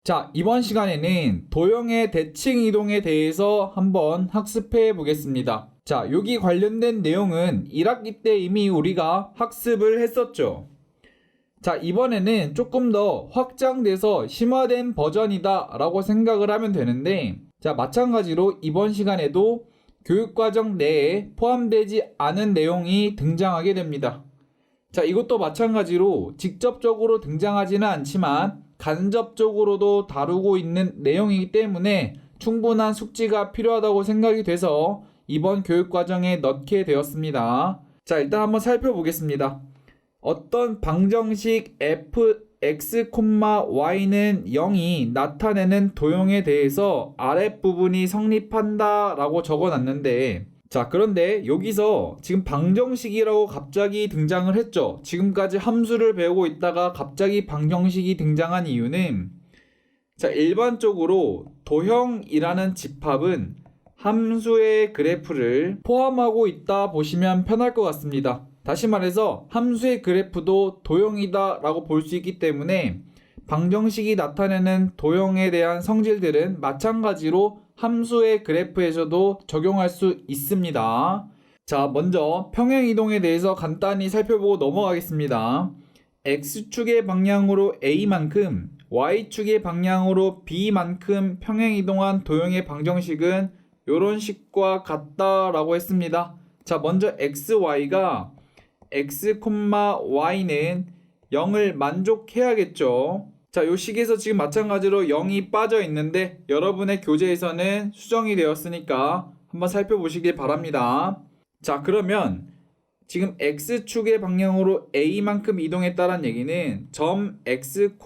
자, 이번 시간에는 도형의 대칭 이동에 대해서 한번 학습해 보겠습니다. 자, 여기 관련된 내용은 1학기 때 이미 우리가 학습을 했었죠. 자, 이번에는 조금 더 확장돼서 심화된 버전이다 라고 생각을 하면 되는데, 자, 마찬가지로 이번 시간에도 교육과정 내에 포함되지 않은 내용이 등장하게 됩니다. 자, 이것도 마찬가지로 직접적으로 등장하지는 않지만 간접적으로도 다루고 있는 내용이기 때문에 충분한 숙지가 필요하다고 생각이 돼서 이번 교육과정에 넣게 되었습니다. 자, 일단 한번 살펴보겠습니다. 어떤 방정식 fx, y는 0이 나타내는 도형에 대해서 아랫부분이 성립한다 라고 적어놨는데, 자, 그런데 여기서 지금 방정식이라고 갑자기 등장을 했죠. 지금까지 함수를 배우고 있다가 갑자기 방정식이 등장한 이유는, 자, 일반적으로 도형이라는 집합은 함수의 그래프를 포함하고 있다 보시면 편할 것 같습니다. 다시 말해서 함수의 그래프도 도형이다 라고 볼 수 있기 때문에 방정식이 나타내는 도형에 대한 성질들은 마찬가지로 함수의 그래프에서도 적용할 수 있습니다. 자, 먼저 평행이동에 대해서 간단히 살펴보고 넘어가겠습니다. x축의 방향으로 a만큼 y축의 방향으로 b만큼 평행이동한 도형의 방정식은 이런 식과 같다라고 했습니다. 자, 먼저 xy가 x, y는 0을 만족해야겠죠. 자, 요 식에서 지금 마찬가지로 0이 빠져 있는데 여러분의 교재에서는 수정이 되었으니까 한번 살펴보시길 바랍니다. 자, 그러면 지금 x축의 방향으로 a만큼 이동했다는 얘기는 점 x,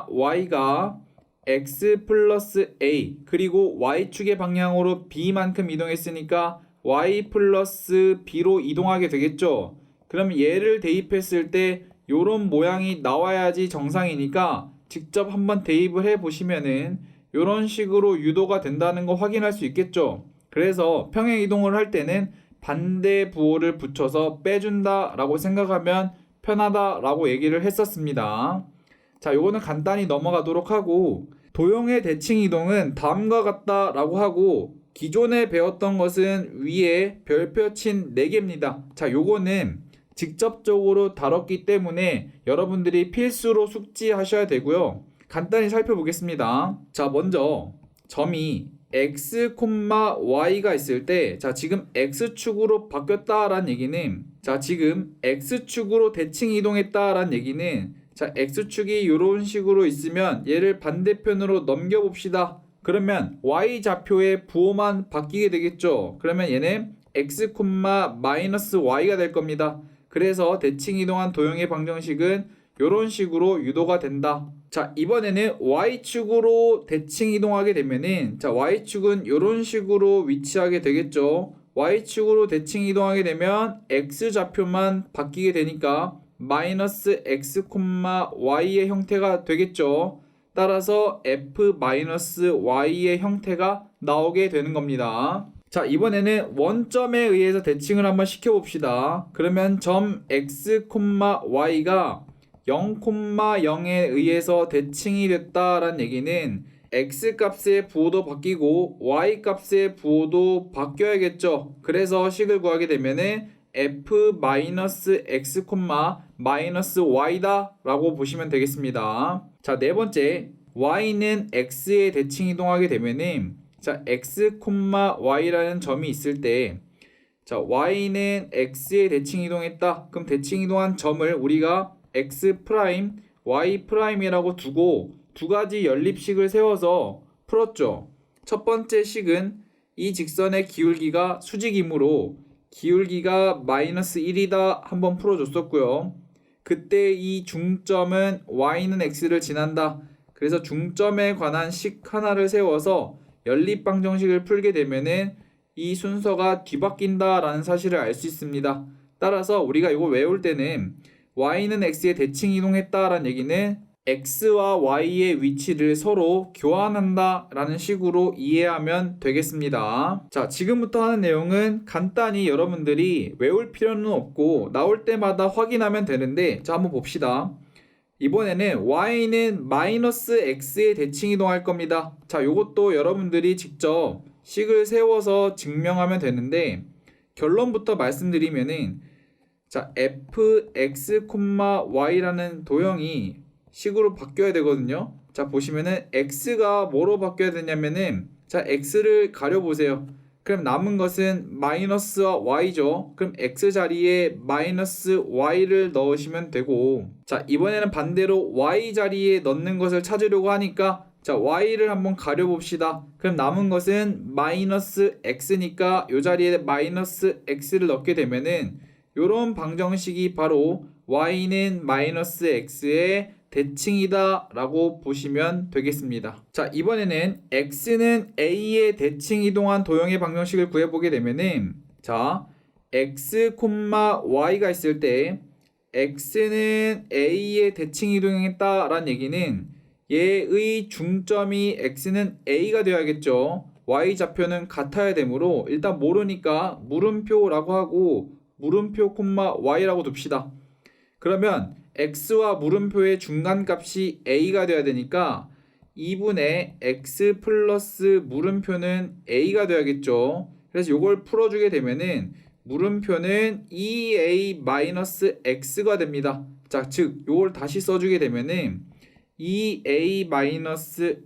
y가 x 플러스 a 그리고 y축의 방향으로 b만큼 이동했으니까 y 플러스 b로 이동하게 되겠죠. 그럼 얘를 대입했을 때 요런 모양이 나와야지 정상이니까 직접 한번 대입을 해 보시면은 요런 식으로 유도가 된다는 거 확인할 수 있겠죠. 그래서 평행 이동을 할 때는 반대 부호를 붙여서 빼준다 라고 생각하면 편하다 라고 얘기를 했었습니다. 자, 요거는 간단히 넘어가도록 하고, 도형의 대칭 이동은 다음과 같다 라고 하고, 기존에 배웠던 것은 위에 별표 친 4개입니다. 자, 요거는 직접적으로 다뤘기 때문에 여러분들이 필수로 숙지하셔야 되고요. 간단히 살펴보겠습니다. 자, 먼저 점이 x, y가 있을 때, 자, 지금 x축으로 바뀌었다라는 얘기는, 자, 지금 x축으로 대칭 이동했다라는 얘기는, 자, x축이 이런 식으로 있으면 얘를 반대편으로 넘겨봅시다. 그러면 y좌표의 부호만 바뀌게 되겠죠. 그러면 얘는 x, y가 될 겁니다. 그래서 대칭 이동한 도형의 방정식은 이런 식으로 유도가 된다. 자, 이번에는 y축으로 대칭 이동하게 되면은, 자, y축은 이런 식으로 위치하게 되겠죠. y축으로 대칭 이동하게 되면 x좌표만 바뀌게 되니까 마이너스 x, y의 형태가 되겠죠. 따라서 f-y의 형태가 나오게 되는 겁니다. 자, 이번에는 원점에 의해서 대칭을 한번 시켜봅시다. 그러면 점 x, y가 0, 0에 의해서 대칭이 됐다라는 얘기는 x 값의 bu호도 바뀌고 y 값의 bu호도 바뀌어야겠죠. 그래서 식을 구하게 되면은 f-x, y다 라고 보시면 되겠습니다. 자, 네 번째, y는 x에 대칭 이동하게 되면은, 자, x, y라는 점이 있을 때, 자, y는 x에 대칭 이동했다. 그럼 대칭 이동한 점을 우리가 x 프라임, y 프라임이라고 두고 두 가지 연립식을 세워서 풀었죠. 첫 번째 식은 이 직선의 기울기가 수직이므로 기울기가 마이너스 1이다 한번 풀어줬었고요. 그때 이 중점은 y는 x를 지난다. 그래서 중점에 관한 식 하나를 세워서 연립방정식을 풀게 되면은 이 순서가 뒤바뀐다 라는 사실을 알 수 있습니다. 따라서 우리가 이거 외울 때는 y는 x에 대칭 이동했다 라는 얘기는 x와 y의 위치를 서로 교환한다 라는 식으로 이해하면 되겠습니다. 자, 지금부터 하는 내용은 간단히 여러분들이 외울 필요는 없고 나올 때마다 확인하면 되는데, 자, 한번 봅시다. 이번에는 y는 마이너스 x에 대칭 이동할 겁니다. 자, 요것도 여러분들이 직접 식을 세워서 증명하면 되는데 결론부터 말씀드리면은 자, fx, y라는 도형이 식으로 바뀌어야 되거든요. 자, 보시면은 x가 뭐로 바뀌어야 되냐면은 자, x를 가려보세요. 그럼 남은 것은 마이너스와 y죠. 그럼 x 자리에 마이너스 y를 넣으시면 되고, 자, 이번에는 반대로 y 자리에 넣는 것을 찾으려고 하니까 자, y를 한번 가려봅시다. 그럼 남은 것은 마이너스 x니까 이 자리에 마이너스 x를 넣게 되면은 요런 방정식이 바로 y는 마이너스 x의 대칭이다 라고 보시면 되겠습니다. 자, 이번에는 x는 a의 대칭 이동한 도형의 방정식을 구해보게 되면은 자, x, y가 있을 때 x는 a의 대칭 이동했다 라는 얘기는 얘의 중점이 x는 a가 되어야겠죠. y 좌표는 같아야 되므로 일단 모르니까 물음표라고 하고 물음표, y라고 둡시다. 그러면 x와 물음표의 중간값이 a가 되어야 되니까 2분의 x 플러스 물음표는 a가 되어야겠죠. 그래서 이걸 풀어주게 되면은 물음표는 2a-x가 됩니다. 자, 즉 이걸 다시 써주게 되면은 2a-x,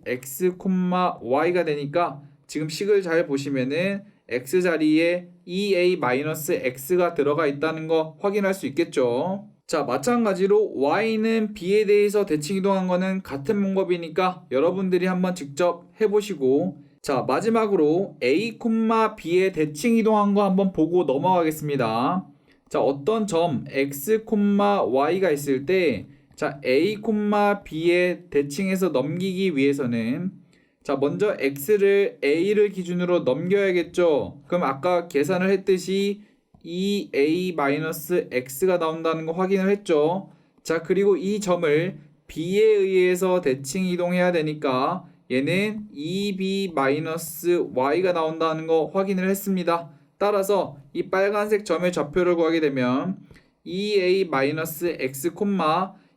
y가 되니까 지금 식을 잘 보시면은 x 자리에 2a-x가 들어가 있다는 거 확인할 수 있겠죠. 자, 마찬가지로 y는 b에 대해서 대칭 이동한 거는 같은 방법이니까 여러분들이 한번 직접 해보시고, 자, 마지막으로 a, b에 대칭 이동한 거 한번 보고 넘어가겠습니다. 자, 어떤 점 x, y가 있을 때 자, a, b에 대칭해서 넘기기 위해서는 자, 먼저 x를 a를 기준으로 넘겨야겠죠. 그럼 아까 계산을 했듯이 2a-x가 나온다는 거 확인을 했죠. 자, 그리고 이 점을 b에 의해서 대칭 이동해야 되니까 얘는 2b-y가 나온다는 거 확인을 했습니다. 따라서 이 빨간색 점의 좌표를 구하게 되면 2a-x,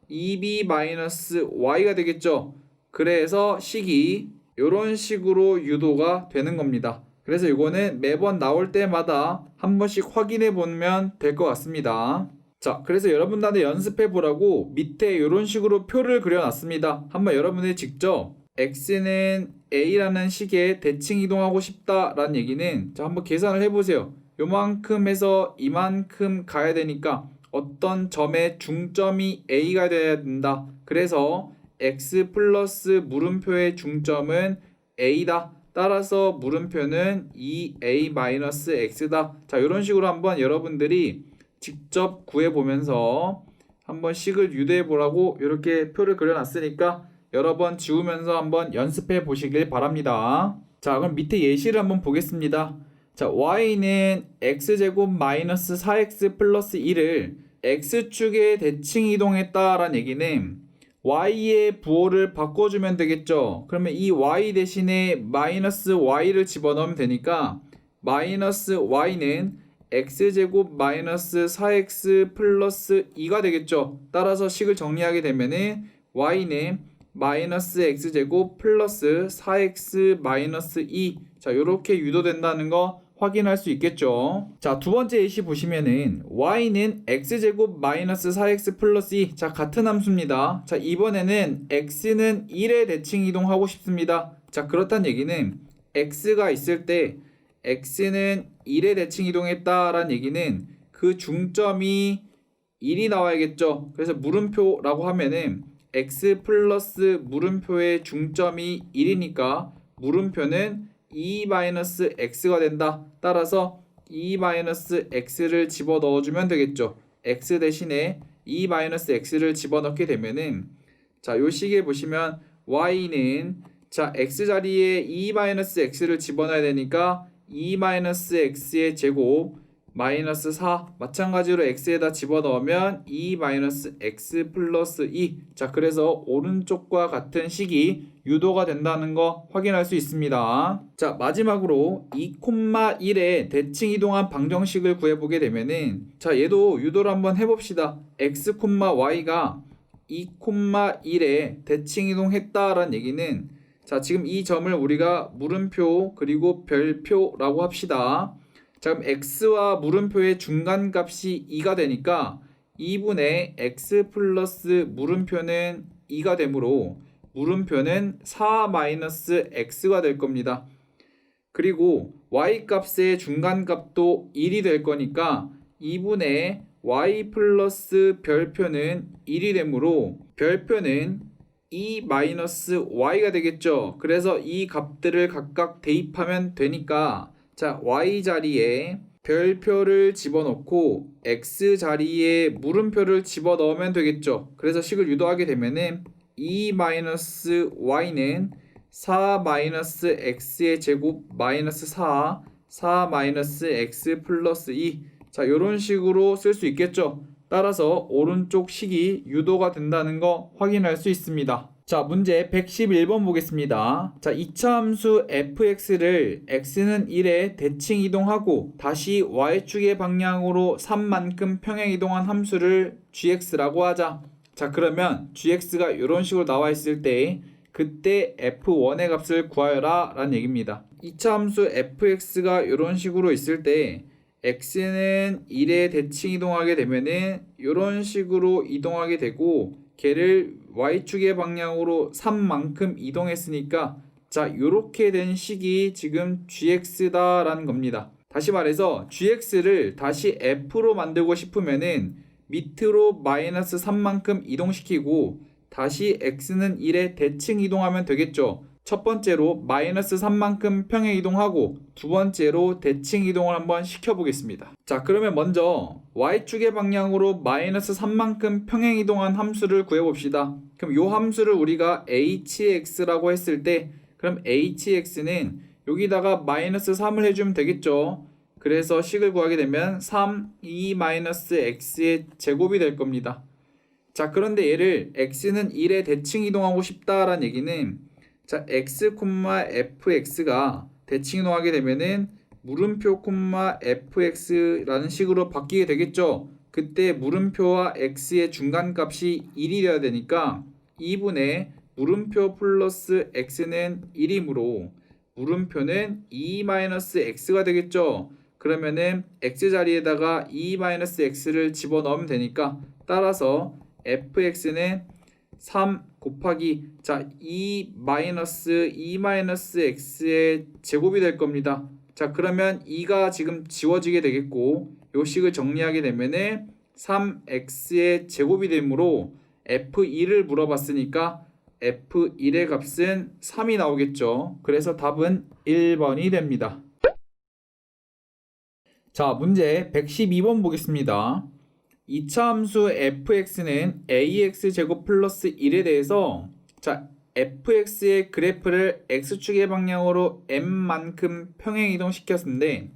2b-y가 되겠죠. 그래서 식이 이런 식으로 유도가 되는 겁니다. 그래서 이거는 매번 나올 때마다 한 번씩 확인해 보면 될 것 같습니다. 자, 그래서 여러분들한테 연습해 보라고 밑에 이런 식으로 표를 그려놨습니다. 한번 여러분들이 직접 x는 a라는 식에 대칭 이동하고 싶다라는 얘기는 자, 한번 계산을 해보세요. 요만큼 해서 이만큼 가야 되니까 어떤 점의 중점이 a가 돼야 된다. 그래서 x 플러스 물음표의 중점은 a다. 따라서 물음표는 2a-x다. 자, 이런 식으로 한번 여러분들이 직접 구해보면서 한번 식을 유도해 보라고 이렇게 표를 그려놨으니까 여러 번 지우면서 한번 연습해 보시길 바랍니다. 자, 그럼 밑에 예시를 한번 보겠습니다. 자, y는 x제곱 마이너스 4x 플러스 1을 x축에 대칭 이동했다라는 얘기는 y의 부호를 바꿔주면 되겠죠. 그러면 이 y 대신에 마이너스 y를 집어넣으면 되니까 마이너스 y는 x제곱 마이너스 4x 플러스 2가 되겠죠. 따라서 식을 정리하게 되면은 y는 마이너스 x제곱 플러스 4x 마이너스 2 자, 요렇게 유도된다는 거 확인할 수 있겠죠. 자, 두 번째 예시 보시면은 y는 x제곱 마이너스 4x 플러스 2 자, 같은 함수입니다. 자, 이번에는 x는 1에 대칭 이동하고 싶습니다. 자, 그렇다는 얘기는 x가 있을 때 x는 1에 대칭 이동했다라는 얘기는 그 중점이 1이 나와야겠죠. 그래서 물음표라고 하면은 x 플러스 물음표의 중점이 1이니까 물음표는 2-x가 된다. 따라서 2-x를 집어넣어주면 되겠죠. x 대신에 2-x를 집어넣게 되면은 자, 요 식에 보시면 y는 자, x 자리에 2-x를 집어넣어야 되니까 2-x의 제곱 마이너스 4 마찬가지로 x에다 집어넣으면 2-x 플러스 2 자, 그래서 오른쪽과 같은 식이 유도가 된다는 거 확인할 수 있습니다. 자, 마지막으로 2,1에 대칭 이동한 방정식을 구해보게 되면은 자, 얘도 유도를 한번 해봅시다. x, y가 2,1에 대칭 이동했다라는 얘기는 자, 지금 이 점을 우리가 물음표 그리고 별표라고 합시다. 자, 그럼 x와 물음표의 중간값이 2가 되니까 2분의 x 플러스 물음표는 2가 되므로 물음표는 4-x가 될 겁니다. 그리고 y값의 중간값도 1이 될 거니까 2분의 y 플러스 별표는 1이 되므로 별표는 2-y가 되겠죠. 그래서 이 값들을 각각 대입하면 되니까 자, y 자리에 별표를 집어넣고 x 자리에 물음표를 집어넣으면 되겠죠. 그래서 식을 유도하게 되면은 2-y는 4-x의 제곱 마이너스 4 x 플러스 2. 자, 이런 식으로 쓸 수 있겠죠. 따라서 오른쪽 식이 유도가 된다는 거 확인할 수 있습니다. 자, 문제 111번 보겠습니다. 자, 이차 함수 fx를 x는 1에 대칭 이동하고 다시 y축의 방향으로 3만큼 평행 이동한 함수를 gx라고 하자. 자, 그러면 gx가 이런 식으로 나와 있을 때 그때 f1의 값을 구하여라 라는 얘기입니다. 이차 함수 fx가 이런 식으로 있을 때 x는 1에 대칭 이동하게 되면은 이런 식으로 이동하게 되고 걔를 y축의 방향으로 3만큼 이동했으니까 자, 요렇게 된 식이 지금 gx다 라는 겁니다. 다시 말해서 gx를 다시 f로 만들고 싶으면은 밑으로 마이너스 3만큼 이동시키고 다시 x는 1에 대칭 이동하면 되겠죠. 첫 번째로 마이너스 3만큼 평행 이동하고 두 번째로 대칭 이동을 한번 시켜보겠습니다. 자, 그러면 먼저 y축의 방향으로 마이너스 3만큼 평행 이동한 함수를 구해봅시다. 그럼 이 함수를 우리가 hx라고 했을 때 그럼 hx는 여기다가 마이너스 3을 해주면 되겠죠. 그래서 식을 구하게 되면 3-x의 제곱이 될 겁니다. 자, 그런데 얘를 x는 1에 대칭 이동하고 싶다라는 얘기는 자, x, fx가 대칭 이동하게 되면은 물음표, fx라는 식으로 바뀌게 되겠죠. 그때 물음표와 x의 중간값이 1이 되어야 되니까 2분의 물음표 플러스 x는 1이므로 물음표는 2-x가 되겠죠. 그러면은 x 자리에다가 2-x를 집어넣으면 되니까 따라서 fx는 3 곱하기 자 2-x의 제곱이 될 겁니다. 자, 그러면 2가 지금 지워지게 되겠고 요 식을 정리하게 되면은 3x의 제곱이 되므로 f1을 물어봤으니까 f1의 값은 3이 나오겠죠. 그래서 답은 1번이 됩니다. 자, 문제 112번 보겠습니다. 이차 함수 fx는 ax제곱 플러스 1에 대해서 자, fx의 그래프를 x축의 방향으로 m만큼 평행 이동시켰는데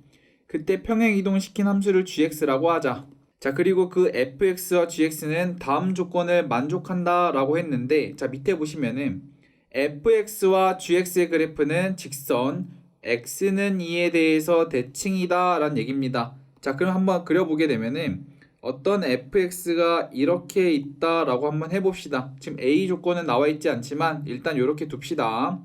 그때 평행 이동시킨 함수를 gx라고 하자. 자, 그리고 그 fx와 gx는 다음 조건을 만족한다 라고 했는데 자, 밑에 보시면은 fx와 gx의 그래프는 직선 x는 2에 대해서 대칭이다 라는 얘기입니다. 자, 그럼 한번 그려보게 되면은 어떤 fx가 이렇게 있다라고 한번 해봅시다. 지금 a 조건은 나와 있지 않지만 일단 이렇게 둡시다.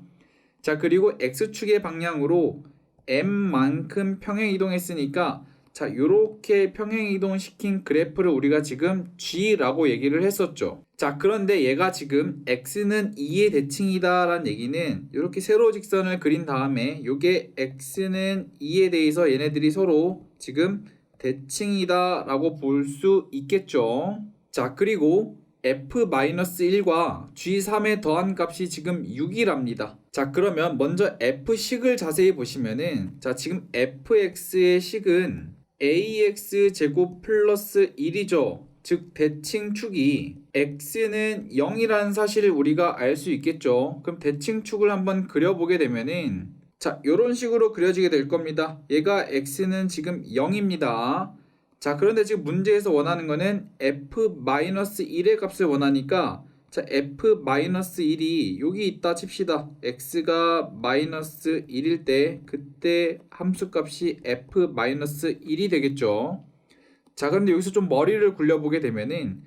자, 그리고 x축의 방향으로 m만큼 평행 이동했으니까 자, 이렇게 평행 이동시킨 그래프를 우리가 지금 g라고 얘기를 했었죠. 자, 그런데 얘가 지금 x는 2의 대칭이다 라는 얘기는 이렇게 세로 직선을 그린 다음에 이게 x는 2에 대해서 얘네들이 서로 지금 대칭이다 라고 볼 수 있겠죠. 자, 그리고 f-1과 g3의 더한 값이 지금 6이랍니다. 자, 그러면 먼저 f식을 자세히 보시면은 자, 지금 fx의 식은 ax 제곱 플러스 1이죠. 즉 대칭축이 x는 0이라는 사실을 우리가 알 수 있겠죠. 그럼 대칭축을 한번 그려보게 되면은 자, 이런 식으로 그려지게 될 겁니다. 얘가 x는 지금 0입니다. 자, 그런데 지금 문제에서 원하는 거는 f-1의 값을 원하니까 자, f-1이 여기 있다 칩시다. x가 마이너스 1일 때 그때 함수값이 f-1이 되겠죠. 자, 그런데 여기서 좀 머리를 굴려보게 되면은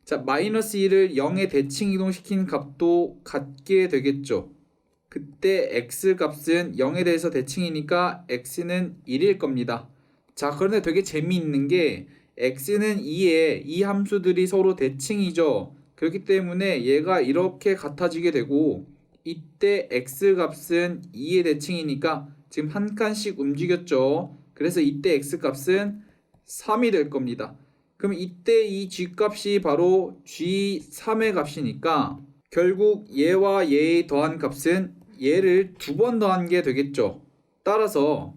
자, 마이너스 1을 0에 대칭 이동시킨 값도 같게 되겠죠. 그때 x 값은 0에 대해서 대칭이니까 x는 1일 겁니다. 자, 그런데 되게 재미있는 게 x는 2에 이 함수들이 서로 대칭이죠. 그렇기 때문에 얘가 이렇게 같아지게 되고 이때 x 값은 2의 대칭이니까 지금 한 칸씩 움직였죠. 그래서 이때 x 값은 3이 될 겁니다. 그럼 이때 이 g 값이 바로 g3의 값이니까 결국 얘와 얘의 더한 값은 얘를 2번 더한 게 되겠죠. 따라서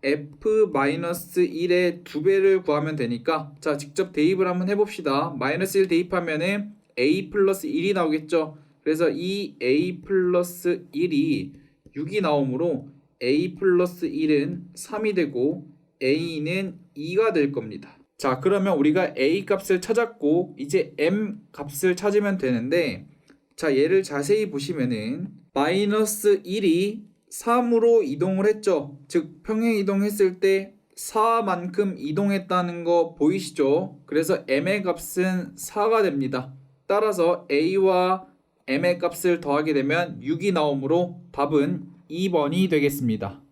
f-1의 2배를 구하면 되니까 자, 직접 대입을 한번 해봅시다. 마이너스 1 대입하면은 a 플러스 1이 나오겠죠. 그래서 이 a 플러스 1이 6이 나오므로 a 플러스 1은 3이 되고 a는 2가 될 겁니다. 자, 그러면 우리가 a 값을 찾았고 이제 m 값을 찾으면 되는데 자, 얘를 자세히 보시면은 마이너스 1이 3으로 이동을 했죠. 즉 평행 이동했을 때 4만큼 이동했다는 거 보이시죠? 그래서 m의 값은 4가 됩니다. 따라서 a와 m의 값을 더하게 되면 6이 나오므로 답은 2번이 되겠습니다.